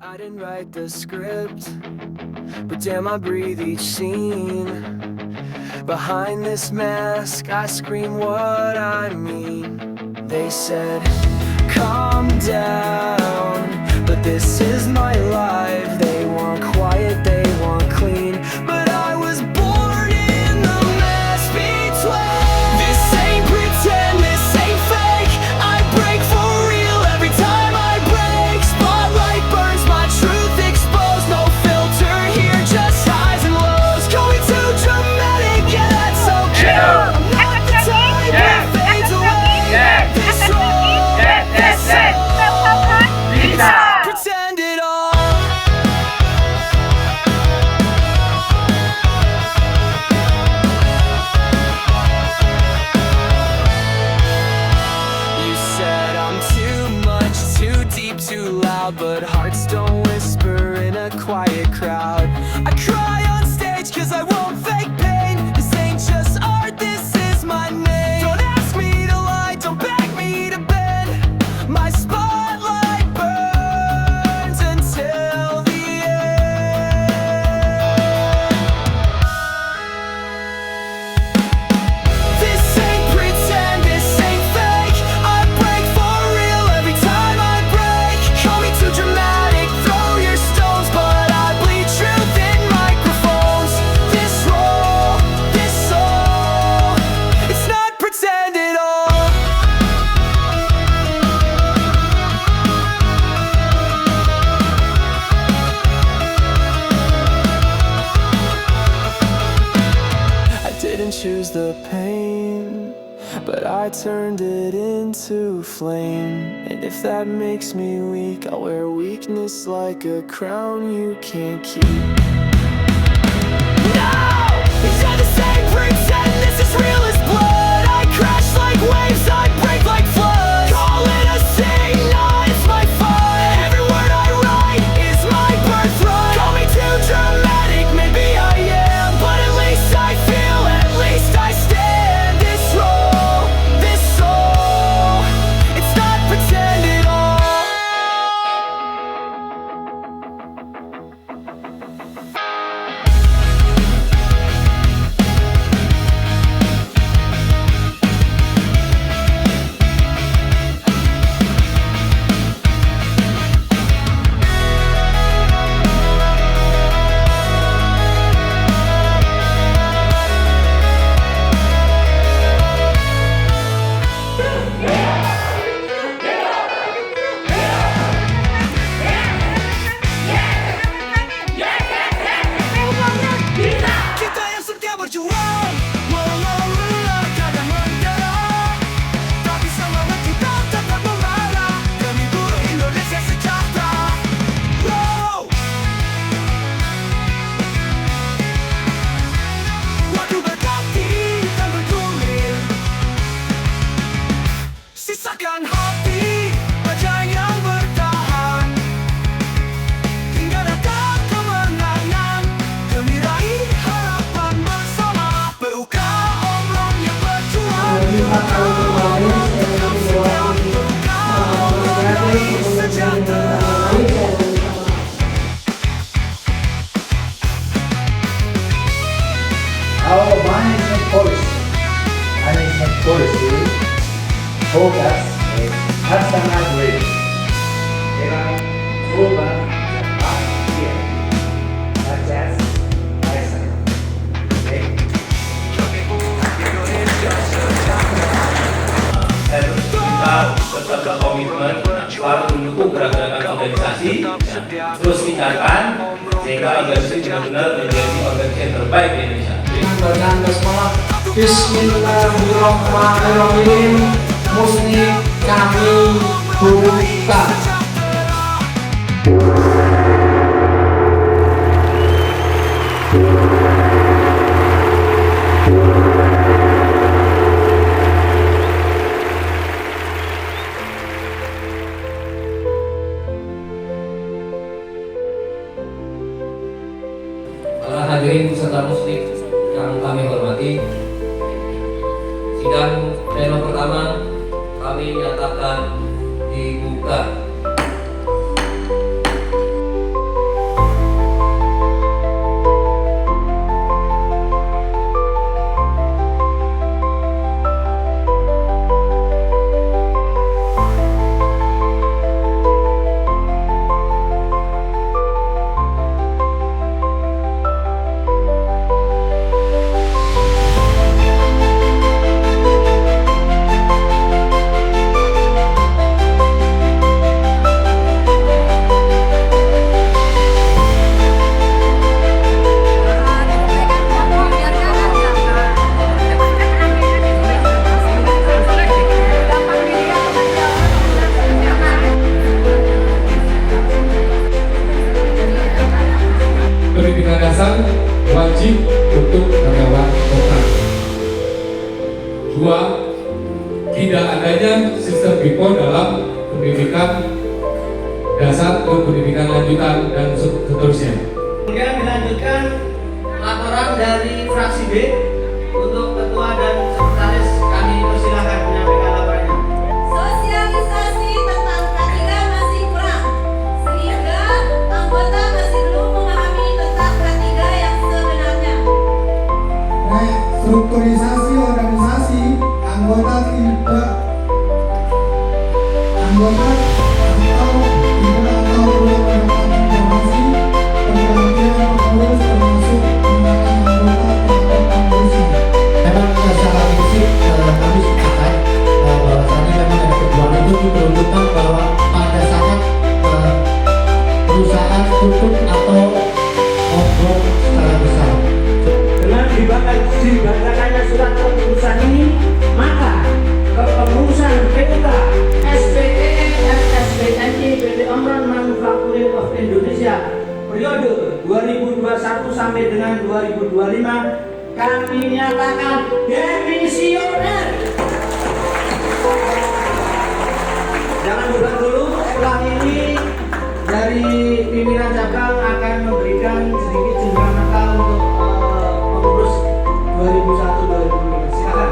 I didn't write the script, but damn, I breathe each scene. Behind this mask, I scream what I mean. They said, calm down, but this is my life. They want quiet, they want clean, but I was born in the mess between. This ain't pretend, this ain't fake. I break for real every time I break. Spotlight burns, my truth exposed. No filter here, just highs and lows. Going too dramatic, yeah, that's okay. I'm not the type that fades away. This road, this soul, pretend it all. You said I'm too much, too deep, too loud, but hearts don't whisper in a quiet crowd. I cry on stage cause I won't fake pain. This ain't just art, this is my name. Don't ask me to lie, don't beg me to bend. My spotlight burns until the end. This ain't pretend, this ain't fake. I break for real every time I break. Call me too dramatic, throw your stones, but I bleed truth in microphones. This role, this soul, it's not pretend at all. I didn't choose the pain, but I turned it into flame. And if that makes me weak, I'll wear weakness like a crown you can't keep. No! Yeah, this ain't pretend, this is real as blood. I crash like waves, I break like floods. Call it a sin, no, it's my fun. Every word I write is my birthright. Call me too dramatic, maybe I am, but at least I feel, at least I stand. This role, this soul, it's not pretend at all. Kita yang setia berjuang, walau lelah kadang menyerah, tapi semangat kita tetap membara demi buruh Indonesia sejahtera. Wow. Waktu berganti dan bergulir, sisakan hati baja yang bertahan hingga datang kemenangan demi raih harapan bersama. PUK Omrong yang berjuang, PUK Omrong yang sejahtera. Our management policy focus is customer driven. Dengan berubah cepat dia, such as bicycle. Okay. Dan kita tetap komitmen para mendukung gerakan organisasi, terus tingkatkan sehingga organisasi benar-benar menjadi organisasi yang terbaik di Indonesia. Bacaan basmalah. Bismillahirrahmanirrahim. Musni kami buka. Para hadirin peserta muslim yang kami hormati, sidang pleno pertama kami nyatakan dibuka. perusahaan tutup atau mogok skala besar. Dengan dibacakannya surat keputusan ini, maka kepengurusan PUK, SPEE, dan SPNI PT Omron Manufacturing of Indonesia periode 2021 sampai dengan 2025 kami nyatakan demisioner. Jangan buka dulu, setelah ini dari pimpinan cabang akan memberikan sedikit jenjang mata untuk pengurus 2001-2005. Silakan.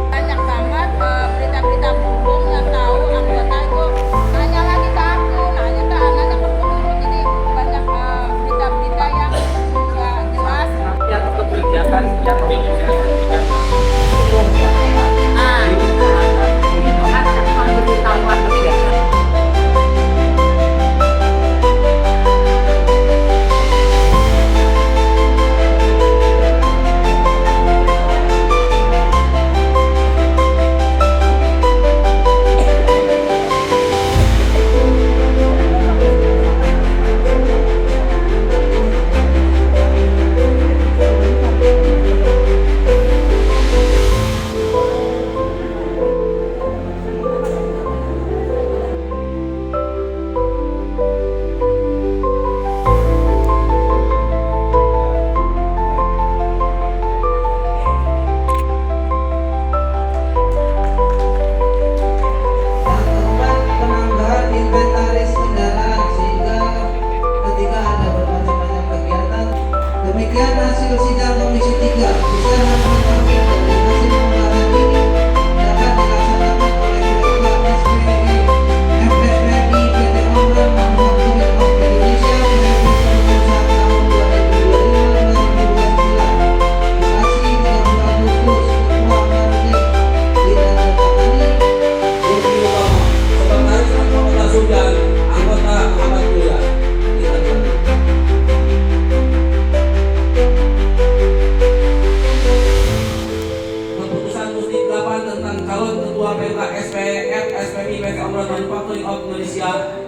Banyak banget berita-berita bohong yang tahu anggota itu nanya lagi ke aku, nanya ke anak-anak pengurus, jadi banyak berita-berita yang nggak jelas. Yang kebijakan yang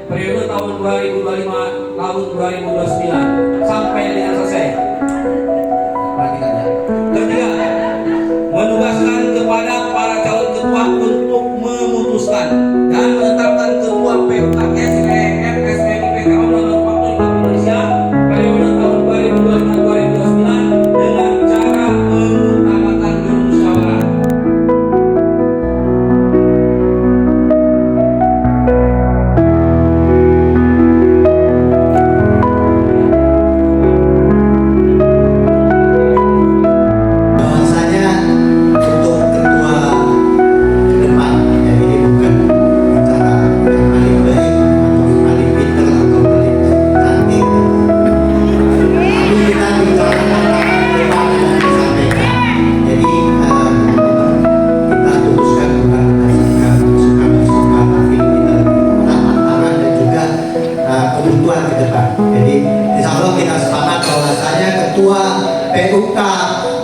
periode tahun 2025 tahun 2029 sampai dengan selesai. Ketiga, menugaskan kepada para calon ketua untuk memutuskan dan menetapkan ketua PUK SPM SPMI PT Omron Manufacturing of Indonesia periode tahun 2025-2029 dengan cara mengutamakan bermusyawarah. PUK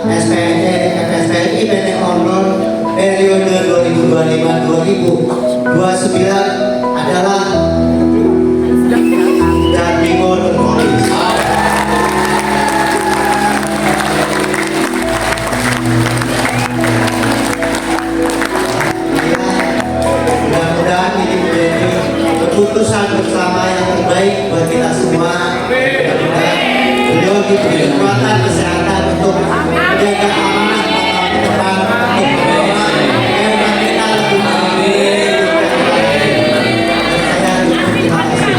SPNI PT Omron periode 2025-2029 adalah dan Timur Polis. Mudah-mudahan ini menjadi keputusan bersama yang terbaik buat kita semua. Mudah-mudahan beliau diberi kekuatan kesehatan untuk menjaga amanah ke depan, untuk mengelola kehidupan kita lebih baik. Saya terima kasih.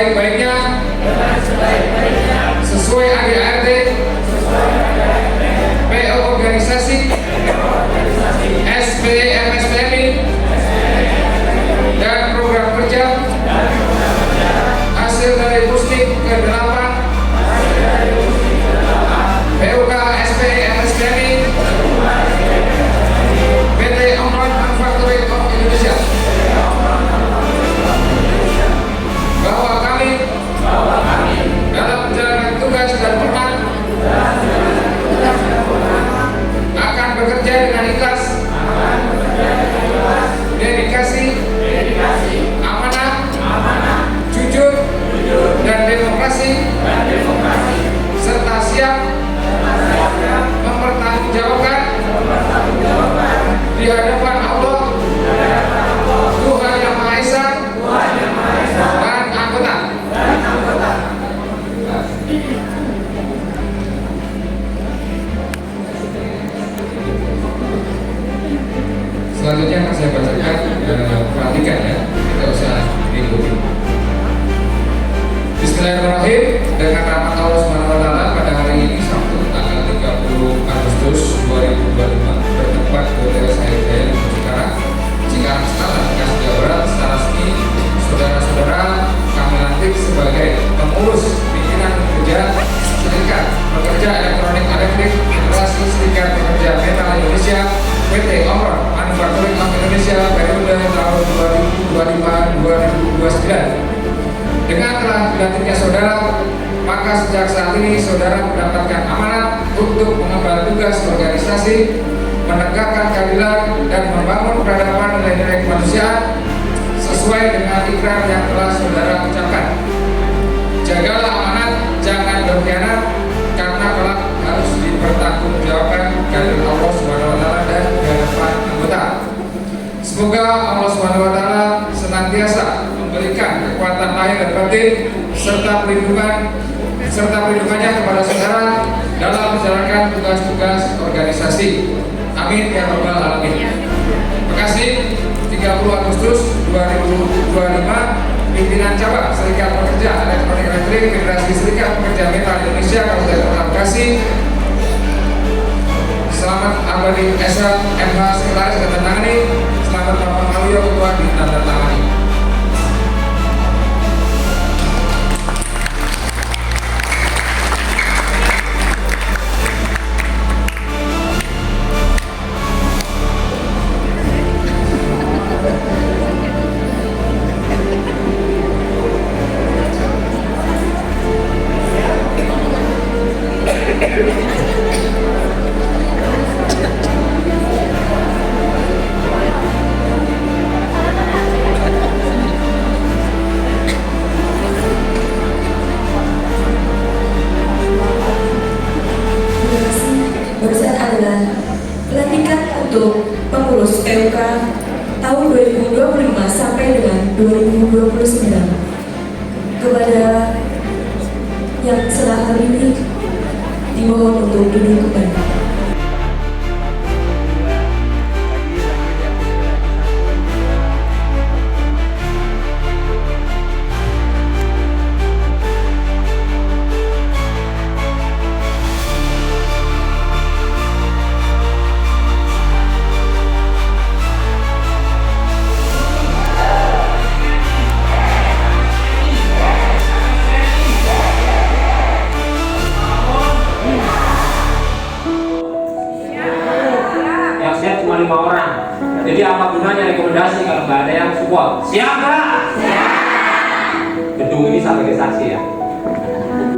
sebaik-baiknya sesuai ADART, PO organisasi, SPMSPMI, dan program kerja hasil dari Pusdik ke-8 PUK SPMSPMI PT Omron Manufacturing of Indonesia, bahwa kami dalam menjalankan tugas dan hormat akan bekerja dengan ikhlas, dedikasi, amanah, jujur, dan demokrasi, serta siap mempertanggungjawabkan di hadapan Allah, Tuhan Yang Maha Esa, dan anggota. Selanjutnya akan saya bacakan, perhatikan ya, kita usah diikuti. Bismillahirrahmanirrahim. Dengan rahmat Allah SWT pada hari ini Sabtu tanggal 30 Agustus 2025 bertempat di Hotel Saya sekarang Cikarang Selatan, Bekasi, Jawa Barat. Secara resmi saudara-saudara kami lantik sebagai pengurus pimpinan kerja Serikat Pekerja Elektronik Elektrik Federasi Serikat Pekerja Metal Indonesia PT Omron Manufacturing of Indonesia periode tahun 2025-2029. Dengan telah dilantiknya saudara, maka sejak saat ini saudara mendapatkan amanat untuk mengemban tugas organisasi, menegakkan keadilan dan membangun peradaban nilai-nilai kemanusiaan sesuai dengan ikrar yang telah saudara ucapkan. Jagalah amanat, jangan berkhianat, karena kelak harus dipertanggungjawabkan dari Allah SWT dan hadapan anggota. Semoga Allah SWT senantiasa memberikan kekuatan lahir dan batin serta perlindungannya kepada saudara dalam menjalankan tugas-tugas organisasi. Amin ya rabbal alamin. Terima kasih. 30 Agustus 2025, pimpinan cabang Serikat Pekerja Elektronik Elektrik Federasi Serikat Pekerja Metal Indonesia Kabupaten Kota Bekasi. Selamat Abadi Esa MH Sekretaris ditandatangani. Selamat Bapak Malio Ketua ditandatangani. Barusan adalah pelantikan untuk pengurus PUK tahun 2025 sampai dengan 2029. Kepada yang telah hari ini dimohon untuk duduk kembali. Cuma 5 orang. Jadi apa gunanya rekomendasi kalau nggak ada yang support? Siap nggak? Siap. Gedung ini sebagai saksi ya.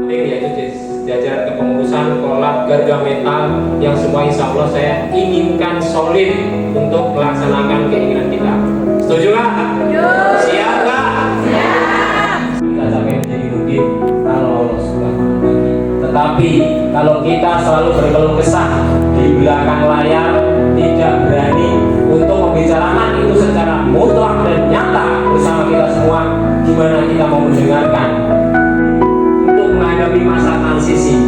Yaitu jajaran kepengurusan kolab Garga Metal yang semua insya Allah saya inginkan solid untuk melaksanakan keinginan kita. Setuju nggak? Setuju. Siap nggak? Siap. Kita sampai menjadi rugi kalau Allah Subhanahu wa Ta'ala. Tetapi kalau kita selalu berkeluh kesah di belakang layar, tidak berani untuk membicarakan itu secara mutlak dan nyata bersama kita semua, gimana kita mau mendengarkan untuk menghadapi masa transisi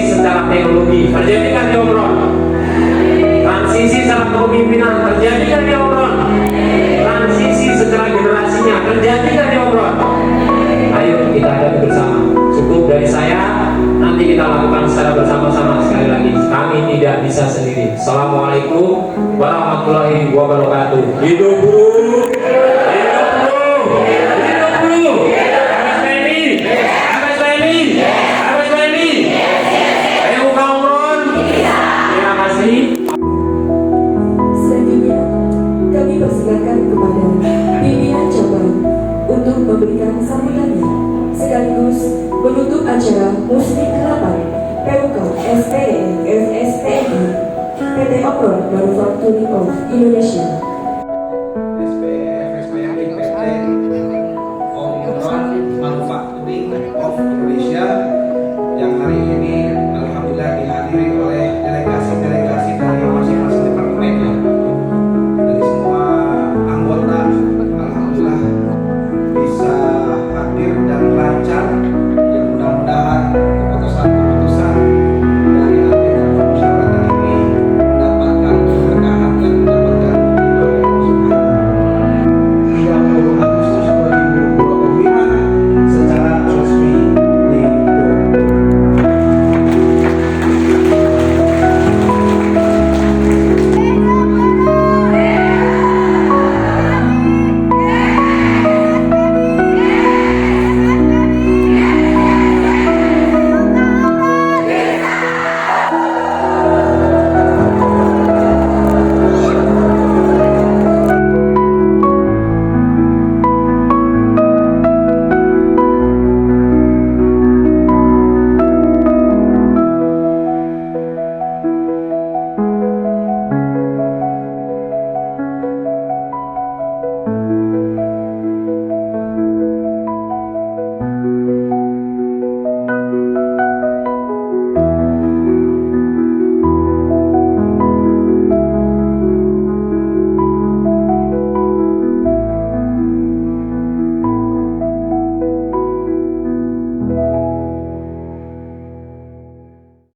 secara teknologi terjadi kan di Omron, transisi secara kepemimpinan terjadi kan di Omron, transisi secara generasinya terjadi kan di Omron. Ayo wabarakatuh. Hidup guru. Hidup guru. Hidup guru. Habis Baby. Ayo kaum Ron. Terima kasih. Selanjutnya, kami persilakan kepada pimpinan cabang untuk memberikan sambutannya sekaligus menutup acara musik ke-8 PUK SPEF FSPNI PT Opron Manufacturing of Indonesia.